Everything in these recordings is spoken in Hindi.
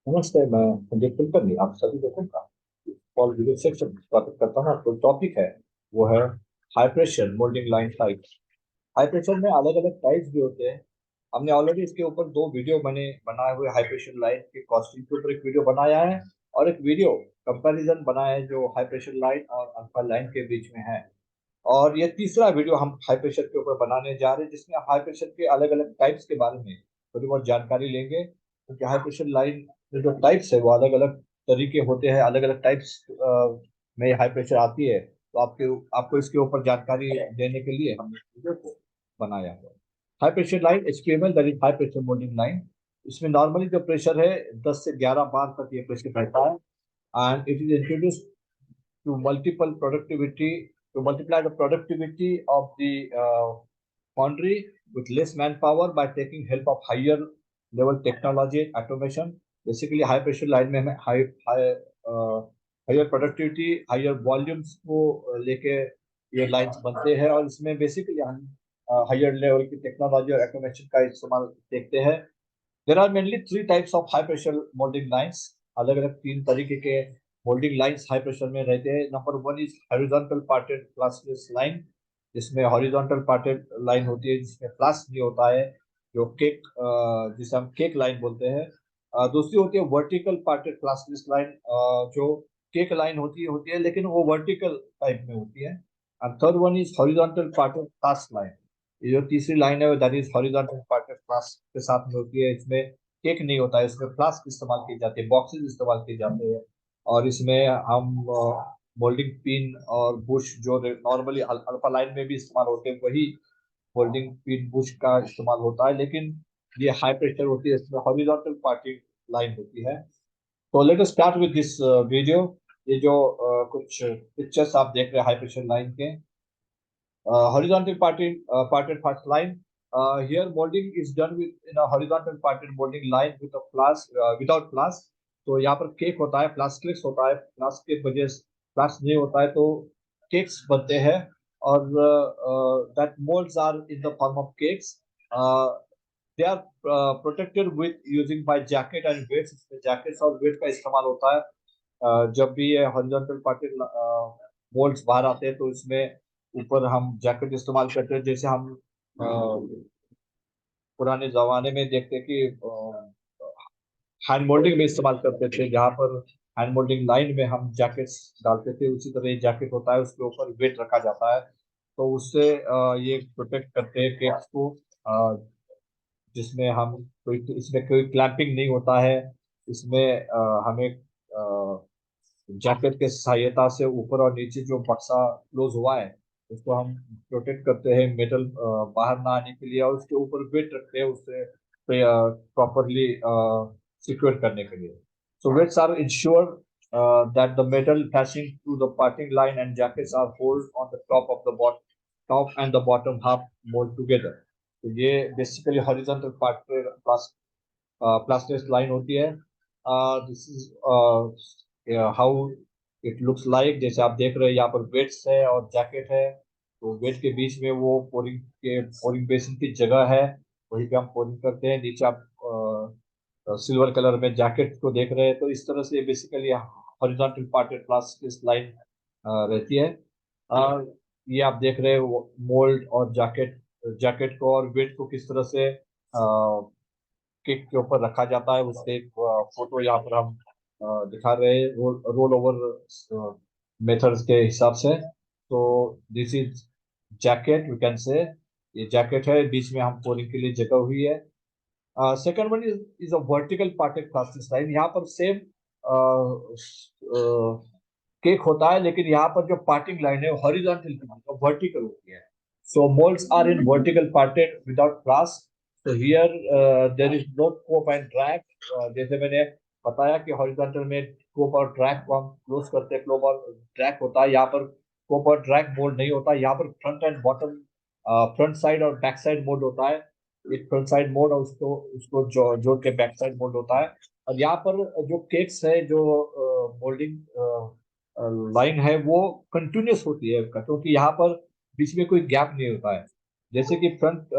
नमस्ते। मैं संजय कुलकर्णी आप सभी लोगों का कॉल वीडियो सेक्शन में स्वागत करता हूँ। तो टॉपिक है वो है high pressure moulding line type. High pressure में अलग अलग टाइप्स भी होते हैं। हमने ऑलरेडी इसके ऊपर दो वीडियो मैंने बनाए हुए हाई प्रेशर लाइन के कॉस्टिंग के ऊपर एक वीडियो बनाया है और एक वीडियो कंपैरिजन बनाया है जो हाई प्रेशर लाइन और अल्फा लाइन के बीच में है। और ये तीसरा वीडियो हम हाई प्रेशर के ऊपर बनाने जा रहे हैं जिसमें हाई प्रेशर के अलग अलग टाइप्स के बारे में थोड़ी बहुत जानकारी लेंगे, क्योंकि हाई प्रेशर लाइन में जो टाइप्स है वो अलग अलग तरीके होते हैं, अलग अलग टाइप्स में हाई प्रेशर आती है। तो आपके आपको इसके ऊपर जानकारी देने के लिए हमने वीडियो को बनाया है। High pressure line HPML that is high pressure moulding line. इसमें नॉर्मली जो प्रेशर है 10 से 11 बार तक ये प्रेशर रहता है and it is introduce to multiple productivity to multiply the productivity of the foundry with less manpower by taking help of higher level technology and automation. Basically high pressure line में हमें हायर प्रोडक्टिविटी हायर वॉल्यूम्स को लेके ये लाइंस बनते हैं और इसमें बेसिकली हम हायर लेवल की टेक्नोलॉजी और ऑटोमेशन का इस्तेमाल देखते हैं। There are mainly three types of high pressure moulding lines. अलग अलग तीन तरीके के मोल्डिंग लाइंस हाई प्रेशर में रहते हैं। Number one is horizontal parted plastic line, जिसमें हॉरिजॉन्टल पार्टेड लाइन होती है जिसमें प्लास नहीं होता है, जो केक जिसे हम केक लाइन बोलते हैं। दूसरी होती है वर्टिकल पार्टेड प्लास्टिक लाइन, जो केक लाइन होती है लेकिन वो वर्टिकल टाइप में होती है। And third one is horizontal parted pliers line. ये जो तीसरी लाइन है दैट इज हॉरिजॉन्टल पार्टेड प्लास के साथ में होती है। इसमें केक नहीं होता है, इसमें फ्लास्क इस्तेमाल की जाती है, बॉक्सेस इस्तेमाल किए जाते हैं और इसमें हम मोल्डिंग पिन और बुश जो नॉर्मली अल्फा लाइन में भी इस्तेमाल होते हैं वही होल्डिंग पिन बुश का इस्तेमाल होता है, लेकिन ये हाई प्रेशर होती है, इसमें हॉरिजॉन्टल पार्टिंग लाइन होती है। तो let us start with this video. ये जो कुछ पिक्चर्स आप देख रहे हैं हाई प्रेशर लाइन के, horizontal parted first line. Here molding is done with in a horizontal parted molding line with a flask without flask. तो यहाँ पर केक होता है, प्लास्टिक्स होता है, फ्लास्क के वजह से फ्लास्क नहीं होता है तो केक्स बनते हैं और that moulds are in the form of cakes. They are protected with using by jacket and weights. इसमें जैकेट्स और वेट का इस्तेमाल होता है। जब भी ये हॉरिजॉन्टल पार्टेड मोल्ड्स बाहर आते हैं तो इसमें ऊपर हम जैकेट इस्तेमाल करते हैं, जैसे हम पुराने जमाने में देखते कि हैंड मोल्डिंग में इस्तेमाल करते थे, जहाँ पर हैंड मोल्डिंग लाइन में हम जैकेट्स डालते थे, उसी तरह ये जैकेट होता है, उसके ऊपर वेट रखा जाता है तो उससे ये प्रोटेक्ट करते हैं केक्स को। जिसमें हम कोई इसमें कोई क्लैंपिंग नहीं होता है। इसमें हमें जैकेट के सहायता से ऊपर और नीचे जो बक्सा क्लोज हुआ है उसको हम प्रोटेक्ट करते हैं मेटल बाहर ना आने के लिए, और उसके ऊपर वेट रखते हैं उससे प्रॉपरली सिक्योर करने के लिए। So weights are ensure that the metal passing through the parting line and jackets are hold on the top and the bottom half mold together. तो ये basically horizontal part plastic line होती है। This is how it looks like. जैसे आप देख रहे हैं यहाँ पर वेट्स है और जैकेट है, तो वेट के बीच में वो पोरिंग बेसिन की जगह है, वहीं पे हम पोरिंग करते हैं। नीचे आप सिल्वर कलर में जैकेट को देख रहे हैं, तो इस तरह से basically horizontal parted plastic line रहती है। uh, ये आप देख रहे हैं मोल्ड और जैकेट जैकेट को और वेट को किस तरह से केक के ऊपर रखा जाता है, उसके एक फोटो यहाँ पर हम दिखा रहे हैं रोल ओवर मेथड्स के हिसाब से। तो this is jacket we can say, ये जैकेट है, बीच में हम पोरिंग के लिए जगह हुई है। Second one is a vertical parted plastic line. यहाँ पर सेम केक होता है लेकिन यहाँ पर जो पार्टिंग लाइन है हॉरिजॉन्टल वर्टिकल होती है। So moulds are in vertical parted without flask. तो here there is no scope and track. जैसे मैंने बताया कि हॉरिजॉन्टल में स्कोप और ट्रैक को हम क्लोज करते हैं, स्कोप और ट्रैक होता है, यहाँ पर स्कोप और ट्रैक मोड नहीं होता। यहाँ पर front end bottom, front side और बैक साइड मोड होता है। एक फ्रंट साइड मोड और उसको उसको जोड़ के बैक साइड मोड होता है। और यहाँ पर जो केक्स है, जो मोल्डिंग लाइन है वो कंटिन्यूस होती है, क्योंकि यहाँ पर बीच में कोई गैप नहीं होता है। जैसे कि फ्रंट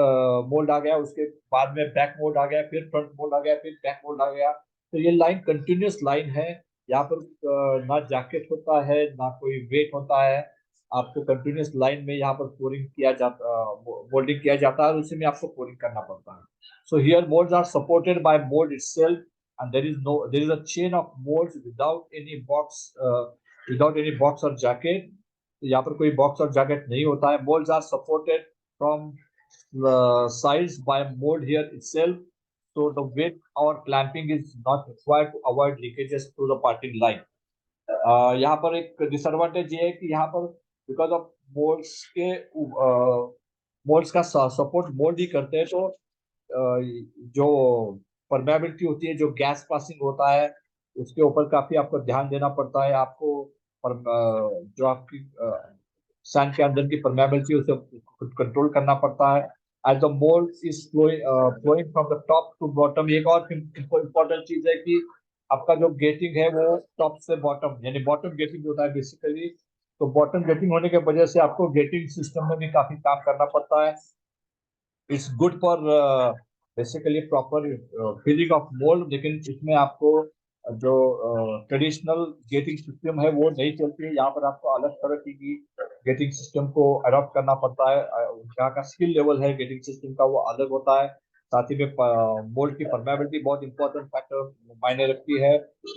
मोल्ड आ गया, उसके बाद में बैक मोल्ड आ गया, फिर फ्रंट मोल्ड आ गया, फिर बैक मोल्ड आ गया, तो ये लाइन कंटिन्यूस लाइन है। यहाँ पर ना जैकेट होता है ना कोई वेट होता है। आपको कंटिन्यूस लाइन में यहाँ पर पोरिंग किया जाता, मोल्डिंग किया जाता है और उसी में आपको पोरिंग करना पड़ता है। So here moulds are supported by mould itself and there is a chain of molds without any box or jacket. यहाँ पर कोई बॉक्स और जैकेट नहीं होता है। Moulds are supported from sides by mold here itself, so the weight or clamping is not required to avoid leakages through the parting line. यहाँ पर एक डिसएडवांटेज ये है कि यहाँ पर बिकॉज ऑफ मोल्ड्स का सपोर्ट मोल्ड ही करते हैं, तो जो परमेबिलिटी होती है, जो गैस पासिंग होता है, उसके ऊपर काफी आपको ध्यान देना पड़ता है। आपको जो आपकी सैंड के अंदर की परमेबिलिटी उसे कंट्रोल करना पड़ता है। As the mould is flowing from the top to bottom. एक और इम्पोर्टेंट चीज है कि आपका जो गेटिंग है वो टॉप से बॉटम, यानी बॉटम गेटिंग होता है बेसिकली। तो बॉटम गेटिंग होने की वजह से आपको गेटिंग सिस्टम में भी काफी काम करना पड़ता है। It's good for basically proper filling of mould, लेकिन इसमें आपको जो ट्रेडिशनल गेटिंग सिस्टम है वो नहीं चलती है। यहाँ पर आपको अलग तरह की गेटिंग सिस्टम को अडॉप्ट करना पड़ता है। जहाँ का स्किल लेवल है गेटिंग सिस्टम का वो अलग होता है। साथ ही में मोल्ड की परमेबिलिटी बहुत इंपॉर्टेंट फैक्टर मायने रखती है।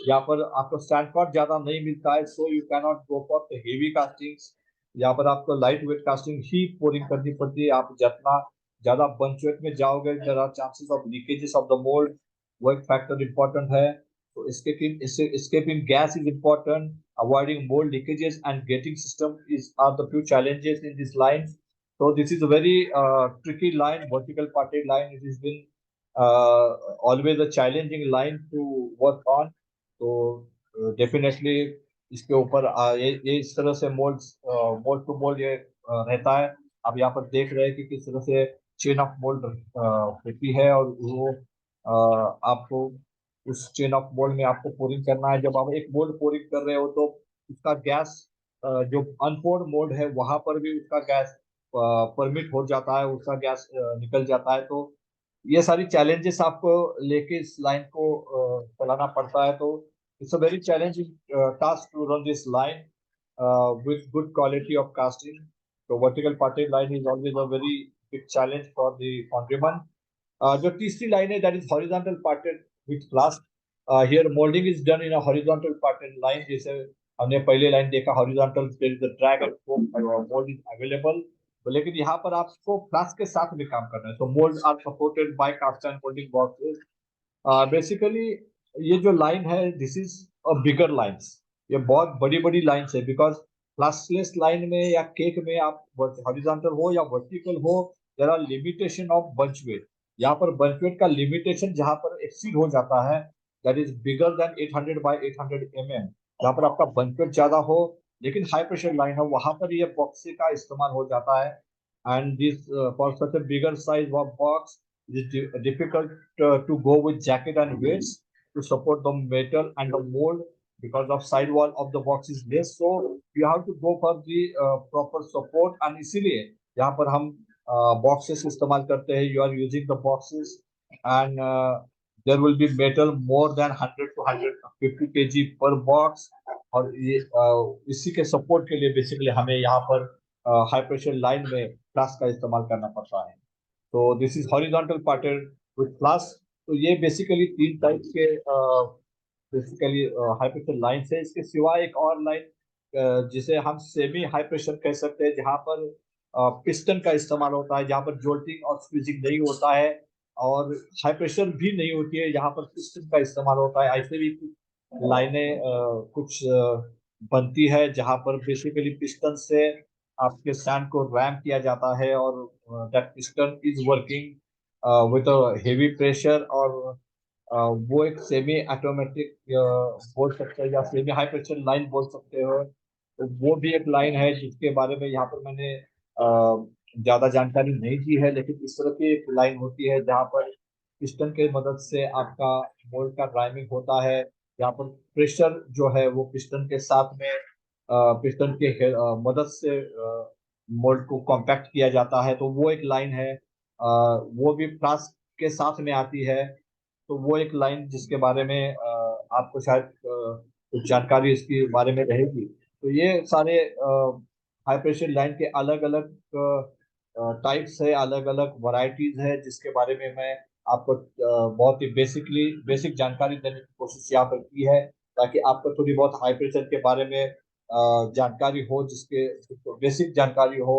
यहाँ पर आपको स्टैंड कॉट ज्यादा नहीं मिलता है, so you can not go for heavy castings. यहाँ पर आपको लाइट वेट कास्टिंग ही पोरिंग करनी पड़ती है। आप जितना ज्यादा बंचवेट में जाओगे, there are chances of leakages of the mould, वो एक फैक्टर इंपॉर्टेंट है। तो escaping gas is important. Avoiding mold leakages and getting system are the few challenges in this line. So this is a very tricky line, vertical parted line. It has been always a challenging line to work on. So definitely इसके ऊपर ये इस तरह से मोल्ड टू मोल्ड ये रहता है। आप यहाँ पर देख रहे हैं कि किस तरह से चेन ऑफ मोल्ड होती है, और वो आपको उस चेन ऑफ मोल्ड में आपको पोरिंग करना है। जब आप एक मोल्ड पोरिंग कर रहे हो तो उसका गैस जो अनपोर्ड मोल्ड है वहां पर भी उसका गैस परमिट हो जाता है, उसका गैस निकल जाता है। तो ये सारी चैलेंजेस आपको लेके इस लाइन को चलाना पड़ता है। तो it's a very challenging task to run this line with good quality of casting. So vertical parted line is always a very big challenge for the countryman. जो तीसरी लाइन है that is horizontal parted with flask. Here moulding is done in a horizontal parted line. जैसे हमने पहले लाइन देखा horizontal drag and mould is available, लेकिन यहाँ पर आपको फ्लास्क के साथ भी काम करना है। तो mould are supported by cast and moulding boxes. Basically ये जो लाइन है this is a bigger lines, ये बहुत बड़ी बड़ी लाइन्स है। बिकॉज फ्लास्कलेस लाइन में या केक में आप हॉरिजॉन्टल हो या वर्टिकल हो, there are limitation of bunch weight. यहाँ पर बंच वेट का लिमिटेशन जहां पर एक्सीड हो जाता है, that is bigger than 800 by 800 mm। जहाँ पर आपका बंच वेट ज्यादा हो लेकिन हाई प्रेशर लाइन है, वहां पर ये बॉक्से का इस्तेमाल हो जाता है। And this for such a bigger size of box it is difficult to go with jacket and weights to support the metal and the mold because of side wall of the box is less, so you have to go for the proper support। and इसीलिए यहाँ पर हम boxes इस्तेमाल करते हैं। you are using the boxes and there will be metal more than 100 to 150 kg per box। और ये इसी के सपोर्ट के लिए बेसिकली हमें यहाँ पर हाई प्रेशर लाइन में फ्लास्क का इस्तेमाल करना पड़ता है। तो this is horizontal parted with flask. तो ये बेसिकली तीन टाइप के बेसिकली हाई प्रेशर लाइन है। इसके सिवा एक और लाइन जिसे हम सेमी हाई प्रेशर कह सकते हैं, जहाँ पर पिस्टन का इस्तेमाल होता है, जहाँ पर जोल्टिंग और स्क्वीजिंग नहीं होता है और हाई प्रेशर भी नहीं होती है, यहाँ पर पिस्टन का इस्तेमाल होता है। ऐसे भी कुछ लाइनें कुछ बनती है जहाँ पर बेसिकली पिस्टन से आपके सैंड को रैम किया जाता है, और that piston is working with a heavy pressure. और वो एक सेमी ऑटोमेटिक बोल सकते हैं या सेमी हाई प्रेशर लाइन बोल सकते हो। तो वो भी एक लाइन है जिसके बारे में यहाँ पर मैंने ज्यादा जानकारी नहीं दी है, लेकिन इस तरह की एक लाइन होती है जहाँ पर पिस्टन के मदद से आपका मोल्ड का ड्राइविंग होता है। यहाँ पर प्रेशर जो है वो पिस्टन के साथ में पिस्टन के मदद से मोल्ड को कॉम्पैक्ट किया जाता है। तो वो एक लाइन है, वो भी फ्लास्क के साथ में आती है। तो वो एक लाइन जिसके बारे में आपको शायद कुछ जानकारी इसके बारे में रहेगी। तो ये सारे हाई प्रेशर लाइन के अलग अलग टाइप्स है, अलग अलग वैरायटीज है, जिसके बारे में मैं आपको बहुत ही बेसिक जानकारी देने की कोशिश यहाँ पर की है, ताकि आपको थोड़ी बहुत हाई प्रेशर के बारे में जानकारी हो, जिसके बेसिक जानकारी हो,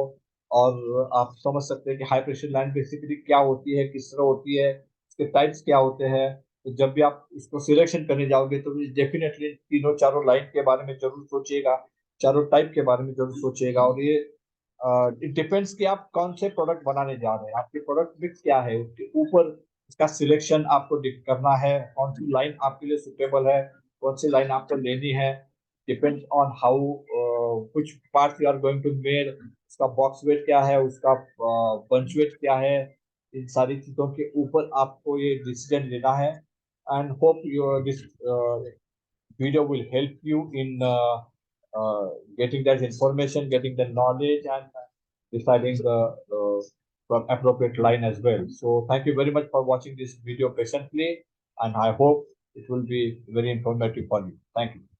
और आप समझ सकते हैं कि हाई प्रेशर लाइन बेसिकली क्या होती है, किस तरह होती है, इसके टाइप्स क्या होते हैं। तो जब भी आप इसको सिलेक्शन करने जाओगे तो डेफिनेटली तीनों चारों लाइन के बारे में जरूर सोचिएगा, चारों टाइप के बारे में जरूर सोचिएगा। और ये इट डिपेंड्स कि आप कौन से प्रोडक्ट बनाने जा रहे हैं, आपके प्रोडक्ट मिक्स क्या है, उसके ऊपर इसका सिलेक्शन आपको करना है, कौन सी लाइन आपके लिए सुटेबल है, कौन सी लाइन आपको लेनी है। डिपेंड्स ऑन हाउ कुछ parts you are going to made, उसका बॉक्स वेट क्या है, उसका बंच वेट क्या है, इन सारी चीजों के ऊपर आपको ये डिसीजन लेना है। And hope your this video will help you in getting that information, getting the knowledge, and deciding the appropriate line as well. So thank you very much for watching this video patiently, and I hope it will be very informative for you. Thank you.